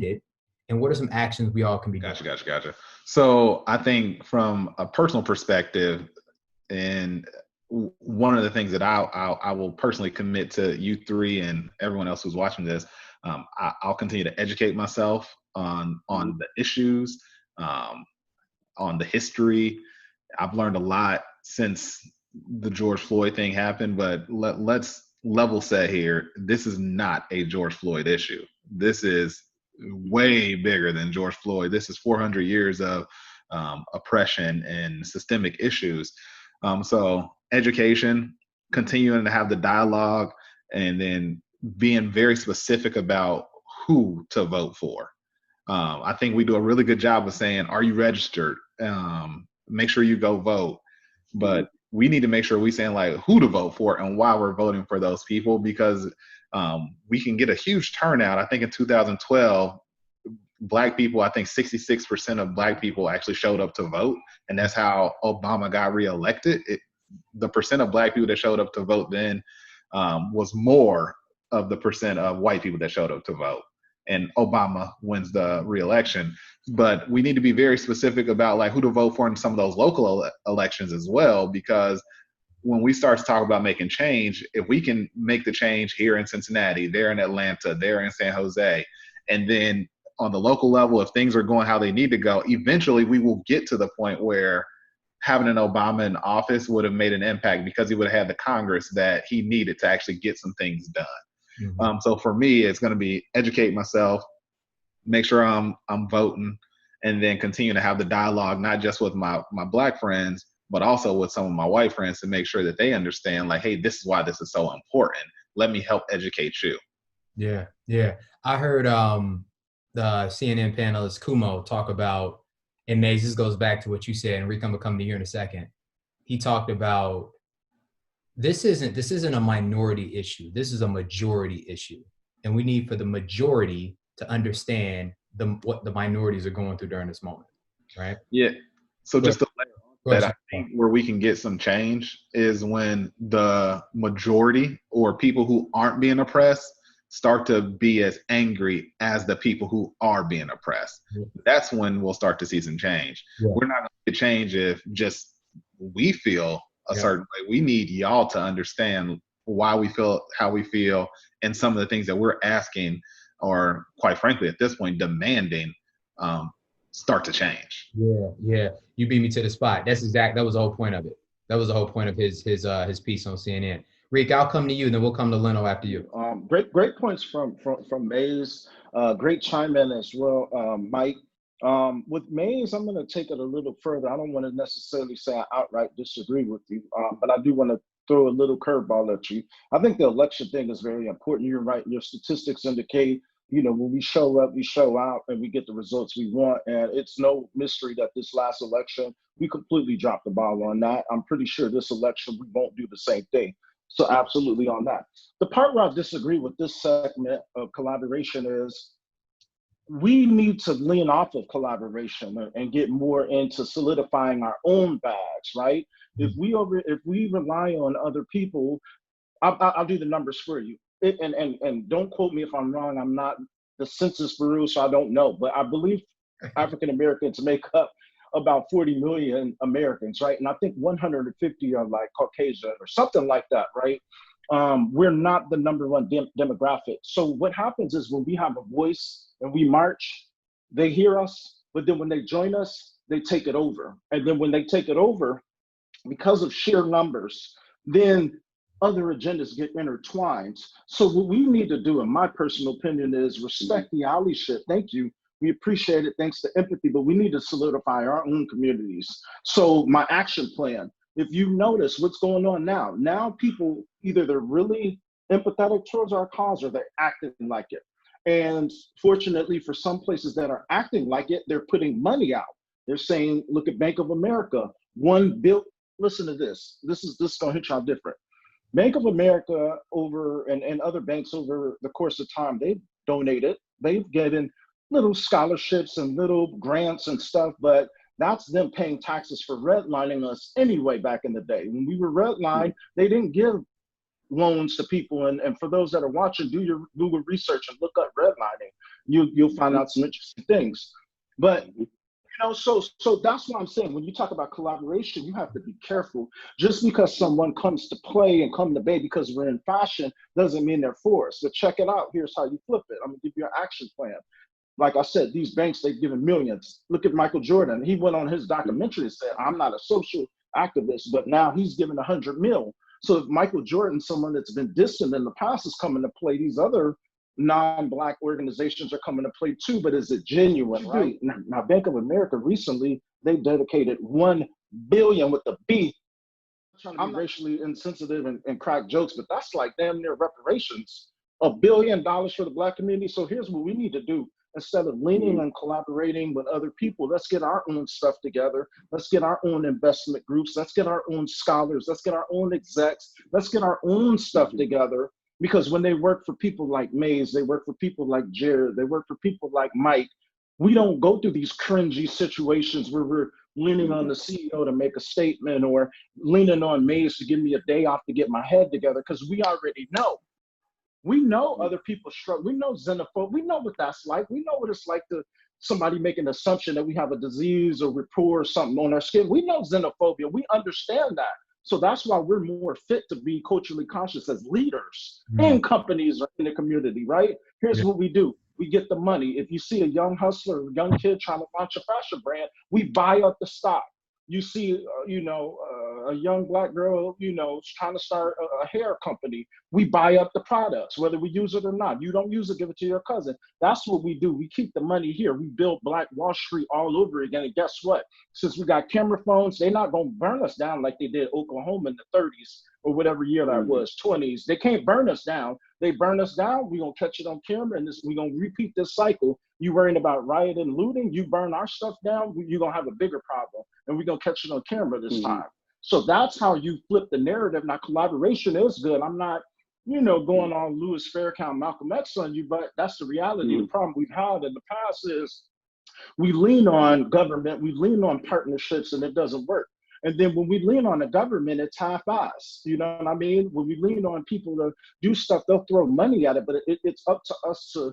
did, and what are some actions we all can be doing? Gotcha. So I think from a personal perspective, and one of the things that I will personally commit to you three and everyone else who's watching this, I'll continue to educate myself on the issues, on the history. I've learned a lot since the George Floyd thing happened, but let's level set here. This is not a George Floyd issue. This is way bigger than George Floyd. This is 400 years of oppression and systemic issues. So education, continuing to have the dialogue, and then being very specific about who to vote for. I think we do a really good job of saying, are you registered? Make sure you go vote. But we need to make sure we saying like who to vote for and why we're voting for those people, because we can get a huge turnout. I think in 2012, Black people, I think 66% of Black people actually showed up to vote. And that's how Obama got reelected. The percent of Black people that showed up to vote then was more of the percent of white people that showed up to vote. And Obama wins the reelection. But we need to be very specific about like who to vote for in some of those local elections as well, because when we start to talk about making change, if we can make the change here in Cincinnati, there in Atlanta, there in San Jose, and then on the local level, if things are going how they need to go, eventually we will get to the point where having an Obama in office would have made an impact because he would have had the Congress that he needed to actually get some things done. Mm-hmm. So for me, it's going to be educate myself, make sure I'm voting, and then continue to have the dialogue, not just with my Black friends, but also with some of my white friends to make sure that they understand like, hey, this is why this is so important. Let me help educate you. Yeah. I heard the CNN panelist Kumo talk about, and Mays, this goes back to what you said, and Rick, I'm gonna come to you in a second. He talked about this isn't a minority issue. This is a majority issue. And we need for the majority to understand what the minorities are going through during this moment, right? Yeah. So just to that, I think where we can get some change is when the majority or people who aren't being oppressed start to be as angry as the people who are being oppressed. Yeah. That's when we'll start to see some change. Yeah. We're not going to get change if just we feel a certain way. We need y'all to understand why we feel how we feel, and some of the things that we're asking, or quite frankly at this point demanding, start to change. Yeah. You beat me to the spot. That was the whole point of it. That was the whole point of his piece on CNN. Rick, I'll come to you, and then we'll come to Leno after you. Great points from Mays. Great chime in as well, Mike. With Mays, I'm going to take it a little further. I don't want to necessarily say I outright disagree with you, but I do want to throw a little curveball at you. I think the election thing is very important. You're right. Your statistics indicate, when we show up, we show out, and we get the results we want. And it's no mystery that this last election, we completely dropped the ball on that. I'm pretty sure this election, we won't do the same thing. So absolutely on that. The part where I disagree with this segment of collaboration is we need to lean off of collaboration and get more into solidifying our own badge, right? If we rely on other people, I'll do the numbers for you. And don't quote me if I'm wrong. I'm not the Census Bureau, so I don't know. But I believe African Americans make up about 40 million Americans, right? And I think 150 are like Caucasian or something like that, right? We're not the number one demographic. So what happens is when we have a voice and we march, they hear us, but then when they join us, they take it over. And then when they take it over, because of sheer numbers, then other agendas get intertwined. So what we need to do, in my personal opinion, is respect the allyship. Thank you. We appreciate it, thanks to empathy, but we need to solidify our own communities. So my action plan, if you notice what's going on now people, either they're really empathetic towards our cause or they're acting like it. And fortunately for some places that are acting like it, they're putting money out. They're saying, look at Bank of America, listen to this. This is gonna hit y'all different. Bank of America and other banks over the course of time, they've donated, they've given little scholarships and little grants and stuff, but that's them paying taxes for redlining us anyway back in the day. When we were redlined, they didn't give loans to people. And for those that are watching, do your Google research and look up redlining. you'll find out some interesting things. But so that's what I'm saying. When you talk about collaboration, you have to be careful. Just because someone comes to play and come to bay because we're in fashion doesn't mean they're for us. But check it out. Here's how you flip it. I'm gonna give you an action plan. Like I said, these banks, they've given millions. Look at Michael Jordan. He went on his documentary and said, I'm not a social activist, but now he's given 100 mil. So if Michael Jordan, someone that's been distant in the past, is coming to play, these other non-Black organizations are coming to play too, but is it genuine, right? Now, Bank of America recently, they dedicated 1 billion with the B. I'm trying to be racially insensitive and crack jokes, but that's like damn near reparations. $1 billion for the Black community. So here's what we need to do. Instead of leaning and collaborating with other people, let's get our own stuff together. Let's get our own investment groups. Let's get our own scholars. Let's get our own execs. Let's get our own stuff together. Because when they work for people like Mays, they work for people like Jared, they work for people like Mike, we don't go through these cringy situations where we're leaning on the CEO to make a statement or leaning on Mays to give me a day off to get my head together, because we already know. We know other people struggle. We know xenophobia. We know what that's like. We know what it's like to somebody make an assumption that we have a disease or rapport or something on our skin. We know xenophobia. We understand that. So that's why we're more fit to be culturally conscious as leaders in companies or in the community, right? Here's what we do. We get the money. If you see a young hustler, a young kid trying to launch a fashion brand, we buy up the stock. You see, a young Black girl, trying to start a hair company. We buy up the products, whether we use it or not. You don't use it, give it to your cousin. That's what we do. We keep the money here. We build Black Wall Street all over again. And guess what? Since we got camera phones, they're not going to burn us down like they did Oklahoma in the 30s or whatever year that was, 20s. They can't burn us down. They burn us down, we're going to catch it on camera, and we're going to repeat this cycle. You worrying about riot and looting, you burn our stuff down, you're going to have a bigger problem, and we're going to catch it on camera this time. So that's how you flip the narrative. Now, collaboration is good. I'm not, going on Louis Farrakhan, Malcolm X on you, but that's the reality. The problem we've had in the past is we lean on government, we lean on partnerships, and it doesn't work. And then when we lean on the government, it's half-assed. You know what I mean? When we lean on people to do stuff, they'll throw money at it, but it's up to us to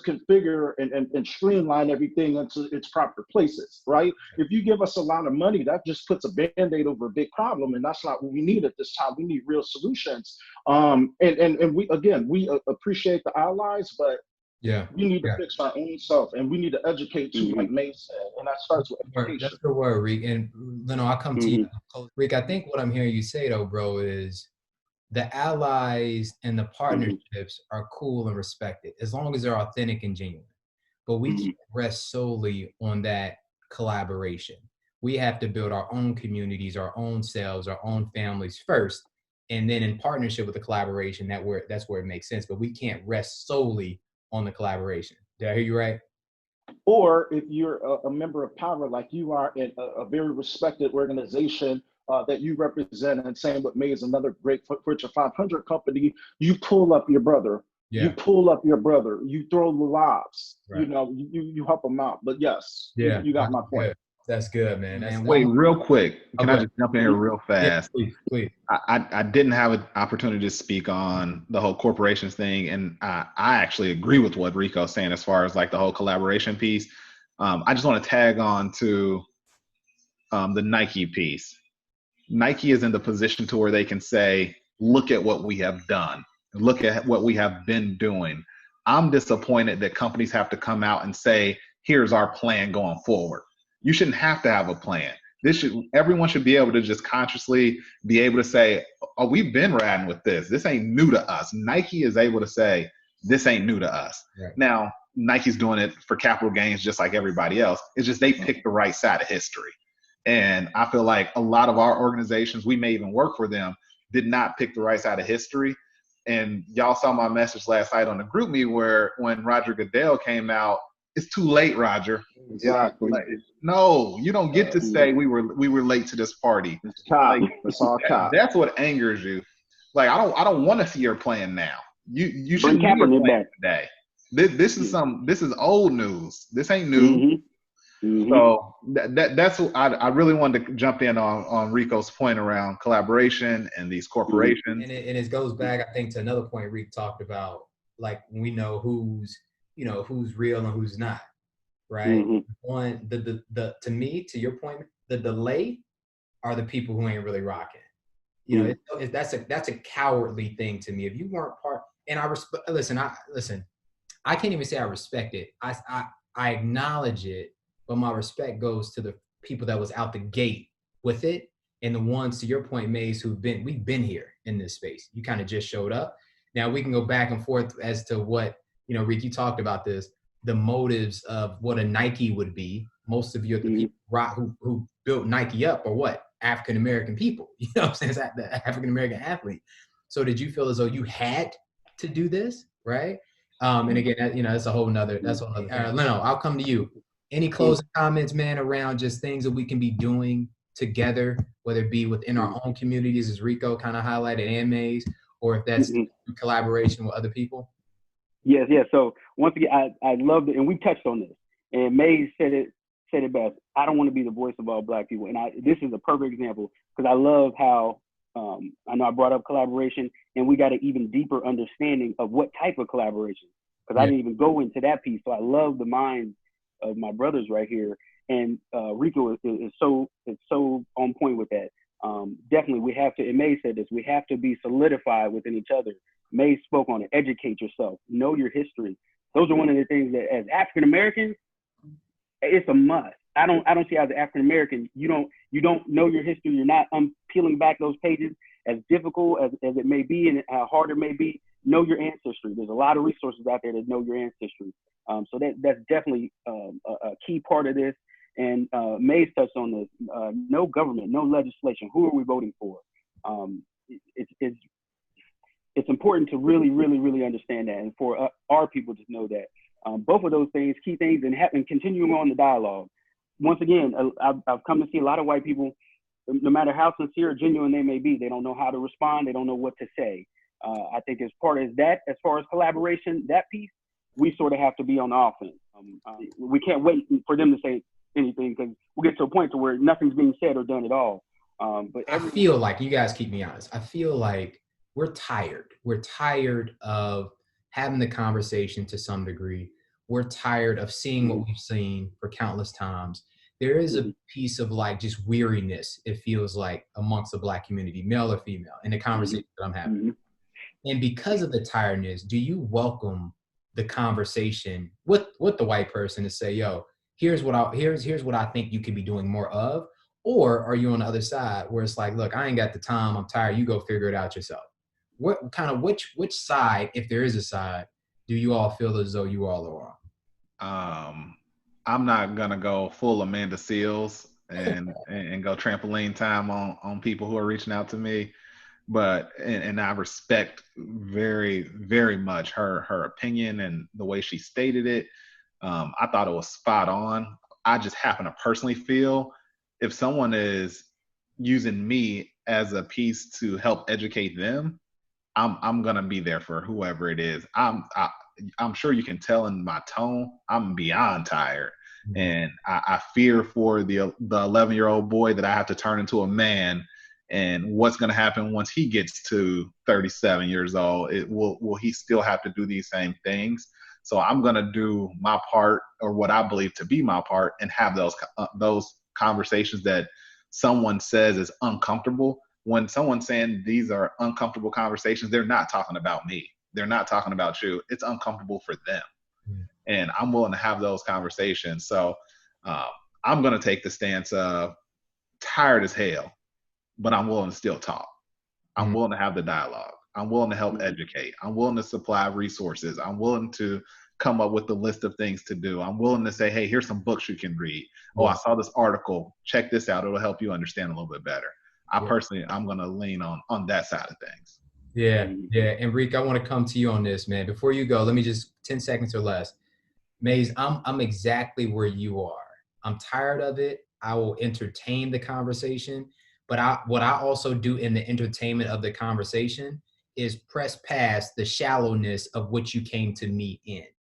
configure and streamline everything into its proper places, right? If you give us a lot of money, that just puts a Band-Aid over a big problem, and that's not what we need at this time. We need real solutions. And we appreciate the allies, but we need to fix our own self, and we need to educate too, like May said, and that starts with education. That's the word, Reek. And Leno, I'll come to you. Reek, I think what I'm hearing you say though, bro, is the allies and the partnerships are cool and respected as long as they're authentic and genuine. But we can't rest solely on that collaboration. We have to build our own communities, our own selves, our own families first, and then in partnership with the collaboration, that's where it makes sense. But we can't rest solely on the collaboration. Did I hear you right? Or if you're a member of power, like you are in a very respected organization that you represent, and same with me is another great Fortune 500 company, you pull up your brother. You pull up your brother. You throw the lobs. Right. You help them out. But yes, you got my point. That's good, man. And wait, real quick, can I just jump in here real fast? Yeah, please. I didn't have an opportunity to speak on the whole corporations thing, and I actually agree with what Rico's saying as far as like the whole collaboration piece. I just want to tag on to the Nike piece. Nike is in the position to where they can say, look at what we have done. Look at what we have been doing. I'm disappointed that companies have to come out and say, here's our plan going forward. You shouldn't have to have a plan. Everyone should be able to just consciously be able to say, oh, we've been riding with this. This ain't new to us. Nike is able to say, this ain't new to us. Right. Now, Nike's doing it for capital gains just like everybody else. It's just they picked the right side of history. And I feel like a lot of our organizations, we may even work for them, did not pick the right side of history. And y'all saw my message last night on the group me where when Roger Goodell came out, it's too late, Roger. Exactly. No, you don't get to say we were late to this party. It's cop. It's all cop. That's what angers you. Like I don't want to see your plan now. You should be Kaepernick today. This is old news. This ain't new. So that's what I really wanted to jump in on Rico's point around collaboration and these corporations. And it goes back, I think, to another point Rick talked about. Like we know who's who's real and who's not, right? Mm-hmm. One, the to me, to your point, the delay are the people who ain't really rocking. That's a cowardly thing to me. If you weren't part, and I respect. Listen. I can't even say I respect it. I acknowledge it, but my respect goes to the people that was out the gate with it, and the ones, to your point, Maze, we've been here in this space. You kind of just showed up. Now we can go back and forth as to what, Rick, you talked about this, the motives of what a Nike would be. Most of you are the people who built Nike up, or what? African American people. You know what I'm saying? The African American athlete. So did you feel as though you had to do this, right? And again, that's a whole nother thing. Leno, I'll come to you. Any closing comments, man, around just things that we can be doing together, whether it be within our own communities, as Rico kind of highlighted, and Maze, or if that's collaboration with other people? Yes. So once again, I loved it, and we touched on this. And Maze said it best. I don't want to be the voice of all Black people, and this is a perfect example, because I love how I know I brought up collaboration, and we got an even deeper understanding of what type of collaboration, because I didn't even go into that piece. So I love the minds of my brothers right here, and Rico is so on point with that. Definitely, we have to. And May said this: we have to be solidified within each other. May spoke on it. Educate yourself. Know your history. Those are one of the things that, as African Americans, it's a must. I don't see, as an African American, you don't know your history. You're not peeling back those pages, as difficult as it may be and how hard it may be. Know your ancestry. There's a lot of resources out there that know your ancestry. So that's definitely a key part of this. And Mays touched on this. No government, no legislation. Who are we voting for? It's important to really, really, really understand that, and for our people to know that. Both of those things, key things, and continuing on the dialogue. Once again, I've come to see a lot of white people, no matter how sincere or genuine they may be, they don't know how to respond. They don't know what to say. I think as far as collaboration, that piece, we sort of have to be on offense. We can't wait for them to say anything, because we'll get to a point to where nothing's being said or done at all. But I feel like, you guys keep me honest, I feel like we're tired. We're tired of having the conversation to some degree. We're tired of seeing what we've seen for countless times. There is a piece of just weariness, it feels like, amongst the Black community, male or female, in the conversation that I'm having. And because of the tiredness, do you welcome the conversation with the white person to say, yo, here's what I think you could be doing more of? Or are you on the other side where it's like, look, I ain't got the time, I'm tired, you go figure it out yourself? Which side, if there is a side, do you all feel as though you all are on? I'm not gonna go full Amanda Seals and go trampoline time on people who are reaching out to me, but and I respect very, very much her opinion and the way she stated it. I thought it was spot on. I just happen to personally feel, if someone is using me as a piece to help educate them, I'm gonna be there for whoever it is. I'm sure you can tell in my tone, I'm beyond tired. And I fear for the 11-year-old boy that I have to turn into a man, and what's going to happen once he gets to 37 years old. Will he still have to do these same things? So I'm going to do my part, or what I believe to be my part, and have those conversations that someone says is uncomfortable. When someone's saying these are uncomfortable conversations, they're not talking about me. They're not talking about you. It's uncomfortable for them. And I'm willing to have those conversations. So I'm going to take the stance of tired as hell, but I'm willing to still talk. I'm willing to have the dialogue. I'm willing to help educate. I'm willing to supply resources. I'm willing to come up with a list of things to do. I'm willing to say, hey, here's some books you can read. Oh, I saw this article. Check this out. It'll help you understand a little bit better. Personally, I'm going to lean on that side of things. Yeah. Enrique, I want to come to you on this, man. Before you go, let me just 10 seconds or less. Maze, I'm exactly where you are. I'm tired of it. I will entertain the conversation, but what I also do in the entertainment of the conversation is press past the shallowness of what you came to me in.